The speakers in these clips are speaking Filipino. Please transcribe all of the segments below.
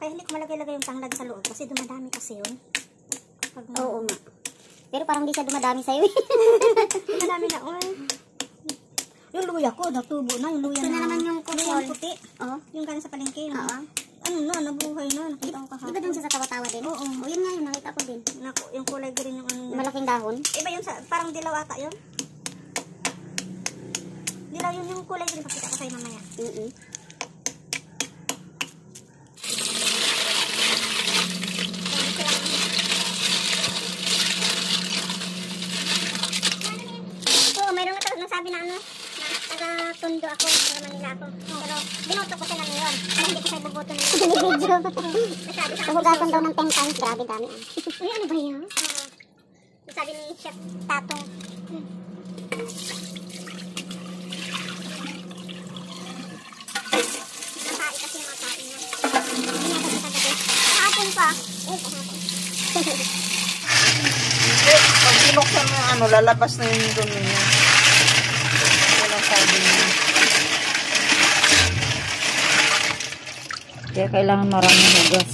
Kaya hindi ko malagay-lagay yung tanglad sa loob kasi dumadami kasi yun. Oo nga. Pero parang di siya dumadami sa'yo. Dumadami na, yung luya ko, natubo na. Yung luya ito na naman yung luyang puti. Oo. Yung galing sa palengke. Oo. Ano na, nabuhay na. Nakita ko kahapon. Di ba dun siya sa tawa-tawa din? Oo. O yun nga yun, nakita ko din. Yung kulay green yung ano. Malaking dahon. Iba yung parang dilaw ata yun. Dilaw yun yung kulay green. Pakita ko sa'yo mamaya. Sabi na ano, na taga-Tondo ako, taga Manila ako. Pero binoto ko sila ngayon. Pero hindi ko sa'yo buboto nila. Video. Nahugasan daw ng 10 times. Grabe dami. Uy, ano ba yan? Sabi ni Chef Tatong. Natai kasi yung matain niya. Hindi nga kasi kagabi. Kahapon pa. Hindi, pag binuksan mo yung ano, lalabas na yung dumi niya. Kaya kailangan maraming hugas.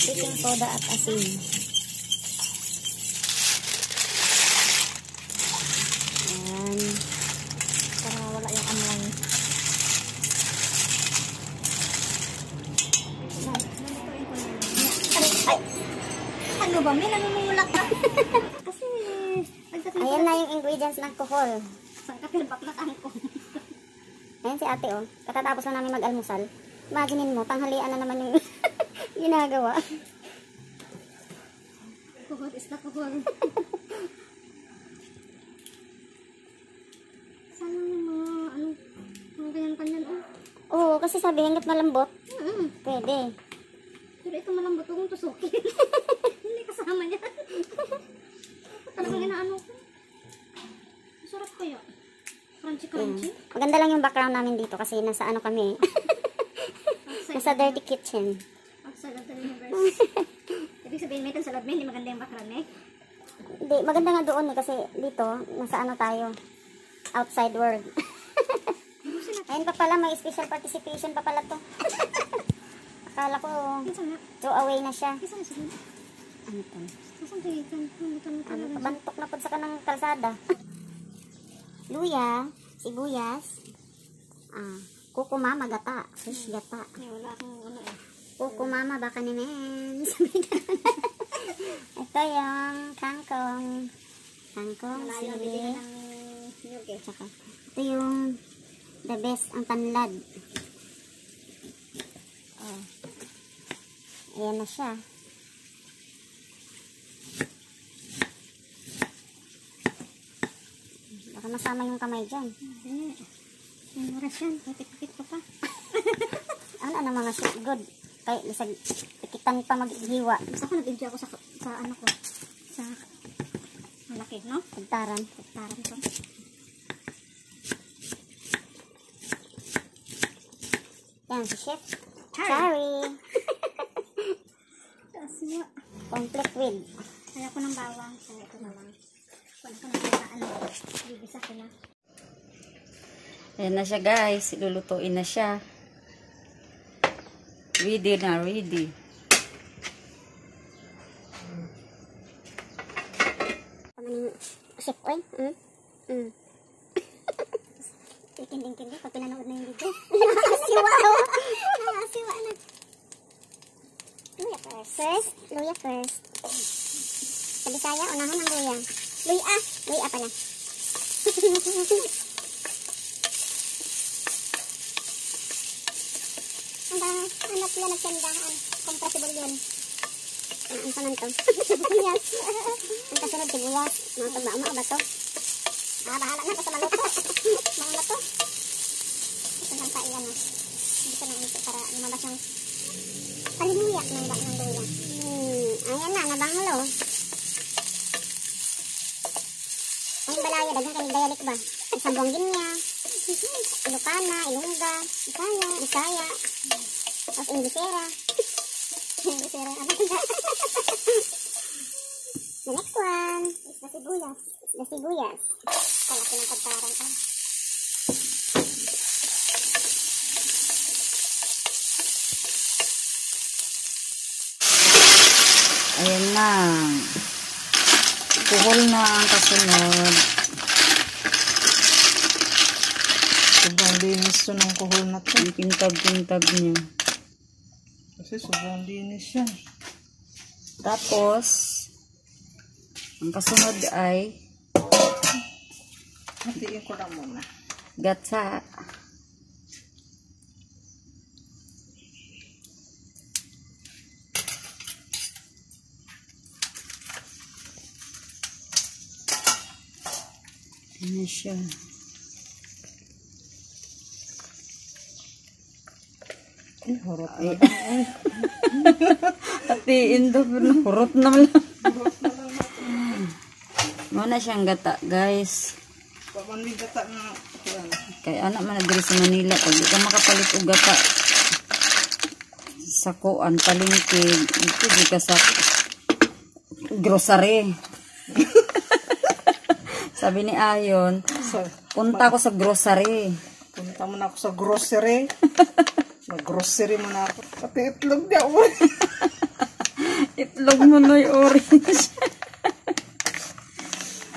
Baking soda at asin. Ayan. Para wala yung amoy. Ay! Ano ba? May namumulak ka. Kasi, ayan na yung ingredients ng kohol. saan ka pinabakbakan ko? Ayan si ate oh. Katatapos na namin mag-almusal. Imaginin mo, tanghalian na naman yung ginagawa. Kuhol is na kuhol. Sana yung mga ganyan-kanyan Oo, kasi sabi hanggat malambot, pwede. Pero ito malambot, huwag mong tusukin. Hindi kasama niya. Talagang inaano ko. Masarap kaya. Crunchy-crunchy. Maganda lang yung background namin dito kasi nasa ano kami. Nasa dirty kitchen. Outside of the universe. Ibig sabihin, may sa loob, hindi maganda yung background eh. Hindi, maganda nga doon eh kasi dito, nasa ano tayo, outside world. Ayun pa pala, may special participation pa pala to. Akala ko, throw away na siya. Isa na siya. Ano to? Saan kayo ito? Ano, pabantok na po sa kanang kalsada. Luya, sibuyas, kukumama gata, fish gata. Wala akong ano eh. Kukumama baka ni men. Ito yung kangkong. Kangkong, Malayo, sili. bibigyan ng nyug eh. Tsaka, ito yung the best, ang tanlad. Oh. Ayan na siya. Baka masama yung kamay dyan. Yung oras yan, pikit-pikit ko pa. Ano na mga shit good. Kaya isang pikitan pa maghiwa. Basta ko nag-enjoy ako sa ano ko. Sa malaki, no? Pagtaran. Pagtaran ko. Yan si Chef. Chari. Chari. Kasi Complete with. kaya ko ng bawang. Kaya ito na lang. Kung ako na bibisa ko na. Ayan na siya guys. Lulutuin na siya. Ready na, ready. Chef, oy. Kinding-kindi pag pinanood na yung video. Nakasiwa. Nakasiwa na. Luya first. Luya first. Sa Bisaya, unahan ang luya. Luya. Luya pala. Hanap yan at kandahan. Compressible yun. Ang saman to. Yes. Ang kasunod, sibuyas. Mga tagma ba to? Bahala na basta maluto. Mauna to. Ito lang pa iyan. Dito na ito para lumabas yung palimuyak ng luya. Ayan na, nabanglo. Ang balaya, dagang kanig dialect ba? Isang Buanggina, Ilocana, Ilongga, Bisaya, tapos Inglesera. Inglesera, ano ba? The next one is the sibuyas. The sibuyas. Kalaki ng pagkarang ka. Ayan na. Kuhol na ang kasunod. Sobrang linis to ng kuhol na to. Ang pintab-pintab niya. Kasi sobrang linis yan. Tapos, ang kasunod ay Hatiin ko na muna. gatsa. Ano siya? Ay, harap Ay. Hatiin daw, pero hurot naman lang. Muna siyang gata, guys. Pamanlig gata na. Kaya anak man na diri sa Manila, pag di ka makapalit og gata sa kuan palengke, dito di ka sa grocery. Sabi ni Ayon, punta ko sa grocery. Punta mo na ako sa grocery. Nag-grocery mo na ako. Pati itlog niya. Itlog mo na yung orange.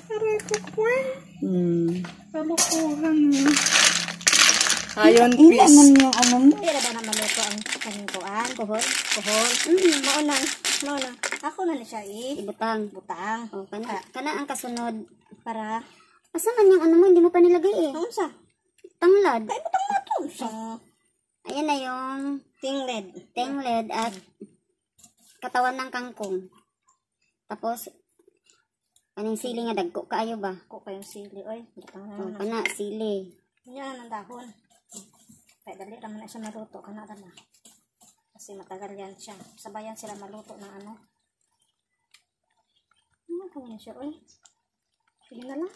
Aray ko po eh. Kalukuhan mo. Ayon, Hindi peace. naman yung ano mo. Hindi na ba na maluto ang kaning kuan? Kuhol? Maunang. Ako na ni siya Ibutang. butang. O, kana ang kasunod. Para, Asa man yung ano mo, hindi mo pa nilagay eh. ano sa? Tanglad. Ay, butang na to. Sa Ayan na yung tingled. tengled at katawan ng kangkong. Tapos, kaning sili nga dagko kaayo ba? Ako kayong sili. Oy, butang O, na. kana sili. Yan ang dahon. Kaya dali naman na siya maluto. Kanada na. Kasi matagal yan siya. Sabayan sila maluto ng ano. Ano ko na siya? Oy. Sige na lang.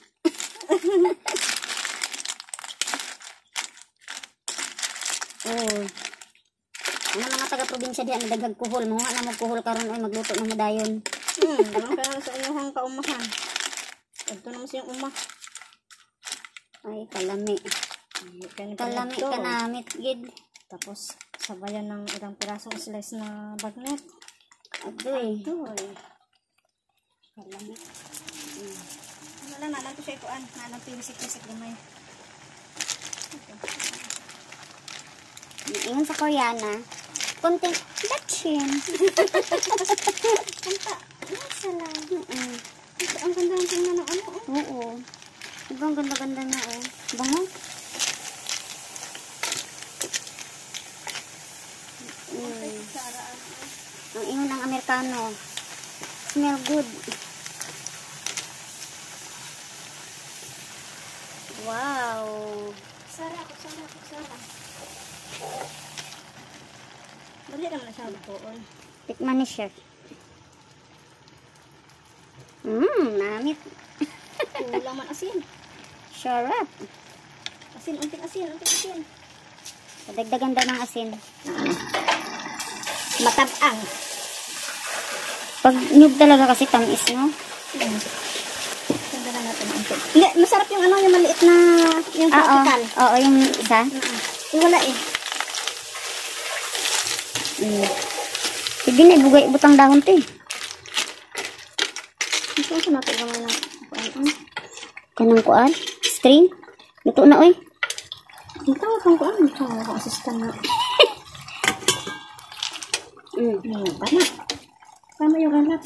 Oh. Ano mga taga-probinsya diyan daghag kuhol, mo nga na magkuhol karon ay magluto na mo dayon. Naman ka na sa inyong kaumahan. Ito naman siyang umah. Ay kalami. Kalami ka namit gid. Tapos, sabayan ng ilang pirasong slice na bagnet. Adoy. Adoy. Kalami. Ano lang, nalang ko siya ikuan. Nalang pinisik-pisik gamay. Ingon sa Koreana, konting dachin. Kanta. Nasa lang. Ito Ang ganda ng tingnan ng ano. Oo. Ibang ganda-ganda na oh. Bango. Ang ingon ng Amerikano. Smell good. Wow. Sarap. Dali naman na siya lutoon. Tikman ni chef. Namit. Kulang man asin. Sarap. Unting asin. Dagdagan daw ng asin. Matabang. Pag nyug talaga kasi tamis, no? Ganda na natin ang unting. Hindi, masarap yung ano, yung maliit na, yung tropical. Oo, yung isa. Yung wala eh. Sige na, ibugay, butang dahon to eh. Ito sa natin gamay na. Kanang kuan? String? Luto na, oy. Ang tawag kang kuan. Ang tawag kang assistant na. Tama. Tama yung ganap.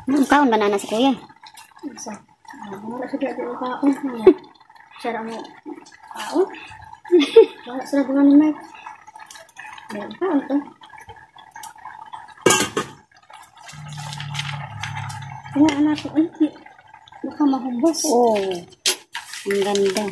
Ang kaon ba na si kuya? Isa. Wala siya dito yung kaon. Sara mo. Kaon? Wala sila bunga ni Mike. Meron kaon to. Kaya natin, ay, baka mahubos. Oh, ang ganda.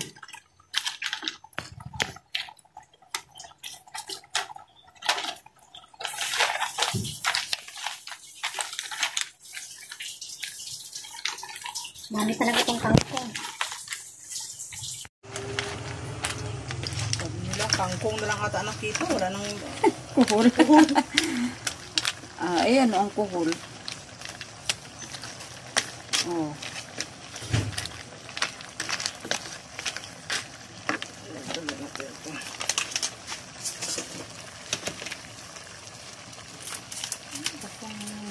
Dami talaga itong kangkong. Sabi nila, kangkong na lang ata nakita. Wala nang Kuhol. Ayan, ang kuhol. Oh.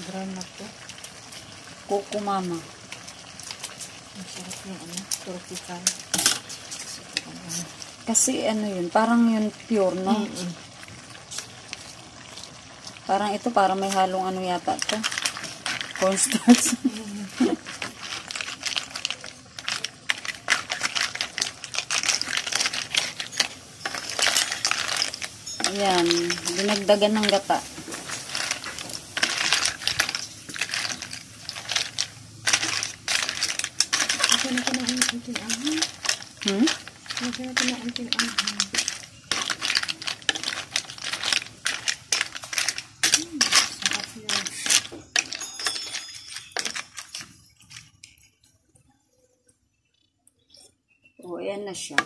brown na to. Coco mama. Masarap yung ano, tropical. Kasi ano yun, parang yun pure, no? Parang ito, parang may halong ano yata to. Cornstarch. Ayan, dinagdagan ng gata. Lagyan natin na ang ating anghang. Hmm? Lagyan natin na ang ating anghang. Sarap yun. O, ayan na siya.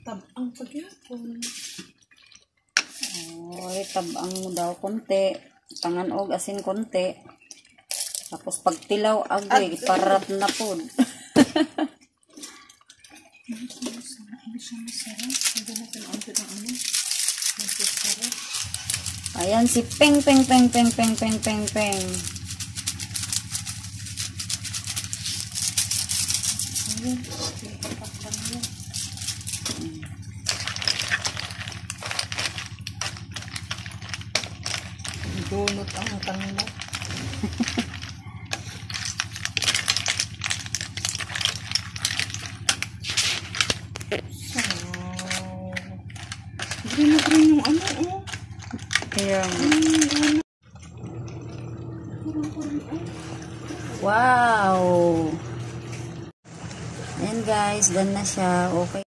Tabang pagyapon. Oy, tabang mo daw konti. Panganog asin konti. Tapos pag tilaw agay, parat na po. Ayan si Peng Peng Peng Peng Peng Peng Peng Peng. Donut ang kanila. Green na green yung ano, oh. Ayan. Wow! Ayan guys, done na siya. Okay.